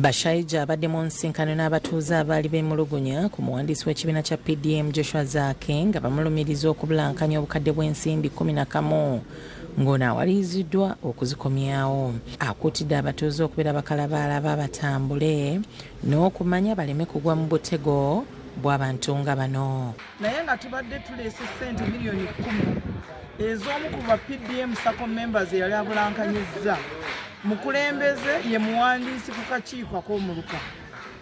Bashaija abadde mu nsinkano n'abatuuze abaali beemulugunya ku muwandiisi w'ekibiina kya PDM Joshua Zaake nga bamulumiriza okubulankanya obukadde bw'ensimbi 11 ng'onaawaliziddwa okuzikomyawo. Akuutidde abatuuze okubeera bakalabaala batambule n'okumanya baleme kugwa mu butego bw'abantu nga bano. Naye nga tubadde tuleese ssente miliyoni 10 ez'omu ku ba PDM SACCO members eyali abulankanyizza. Mukulembeze ye muwandiisi ku kakiiko ak'omuluka.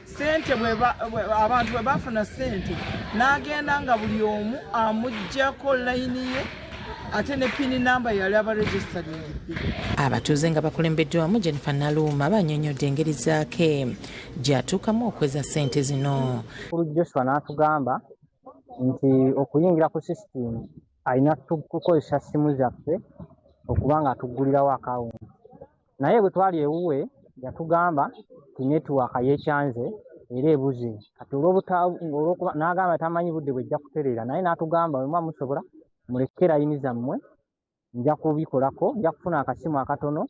Ssente abantu bwe bafuna ssente n'agenda nga buli omu amuggyako layini ye ate ne pini namba yali abaregisitaringidde. Abatuuze nga bakulembeddwamu Jennifer Naluma bannyonnyodde engeri Zaake gy'atuukamu okweza ssente zino. Joshua n'atugamba nti okuyingira ku sisitimu alina kukozesa ssimu zaffe okuba nga atuggulirawo akawunti. Naye bwe twali ewuwe yatugamba ti netiwaaka yeekyanze era ebuze. Kati n'agamba tamanyi budde bwejja kutereera, naye n'atugamba bwe muba musobola muleke layini zammwe nja kubikolako, nja kufuna akasimu akatono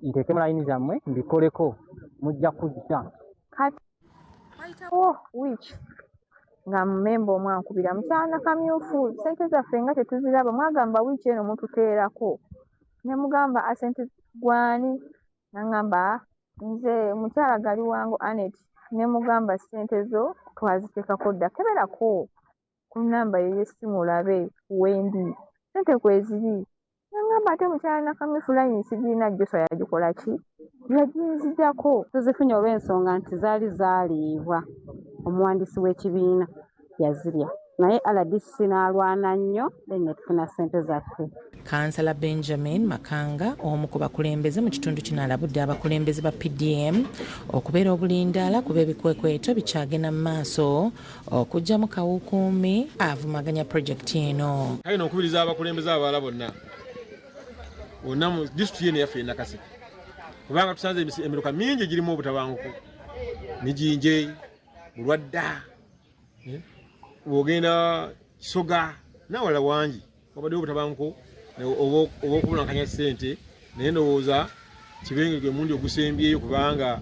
nteekemu layini zammwe mbikoleko mujja kujja. Kati wayitawo wiiki nga mmemba omwankubira mukyana kamyufu ssente zaffe nga tetuziraba, mwagamba wiiki eno mututeerako. Ne mugamba asente gwani nangamba nze mukyala gali wangu Anet. Ne mugamba ssente zo twaziteekako dda, keberako ku namba yo y'essimu olabe wendi ssente kweziri. Nangamba ate mukyala nakamyufu layini sigirina, Joshua yagikola ki? Yaginziddako. Tuzifunye olw'ensonga nti zaali zaaliibwa, omuwandiisi w'ekibiina yazirya, naye RDC n'alwana nnyo ne tufuna ssente zaffe. Kansala Benjamin Makanga omu ku bakulembeze mu kitundu kino alabudde abakulembeze ba PDM okubeera obulindaala kuba ebikwekweto bikyagenda mu maaso okuggyamu kawukuumi avumaganya pulojekiti eno. Kalina okubiriza abakulembeze abalala bonna mu disitulikiti yeno yaffe Nakase, kubanga tusanze emiruka mingi girimu obutabanguko, Mijinje, Bulwadda, bw'ogenda Kisoga n'awalala wangi wabaddewo obutabanguko obw'okubulankanya ssente. Naye ndowooza kibengege omundi ogusembyeyo kubanga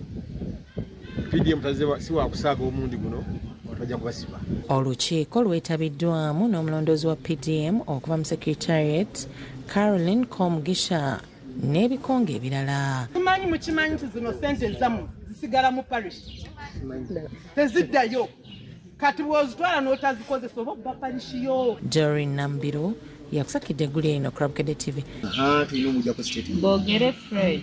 PDM si wakusaaga omundi guno bajja kubasiba. Olukiiko lwetabiddwamu n'omulondoozi wa PDM okuva mu Secretariat Caroline Komugisha n'ebikonge ebirala. Mukimanyi nti zino ssente zammwe zisigala mu parish teziddayo, kati bw'ozitwala n'otazikozesa oba obba parishi yo. Doreen Nambiro yakusakidde eggulu eno Crabkede TV. Tulina omujja ku state. Bogere Fred.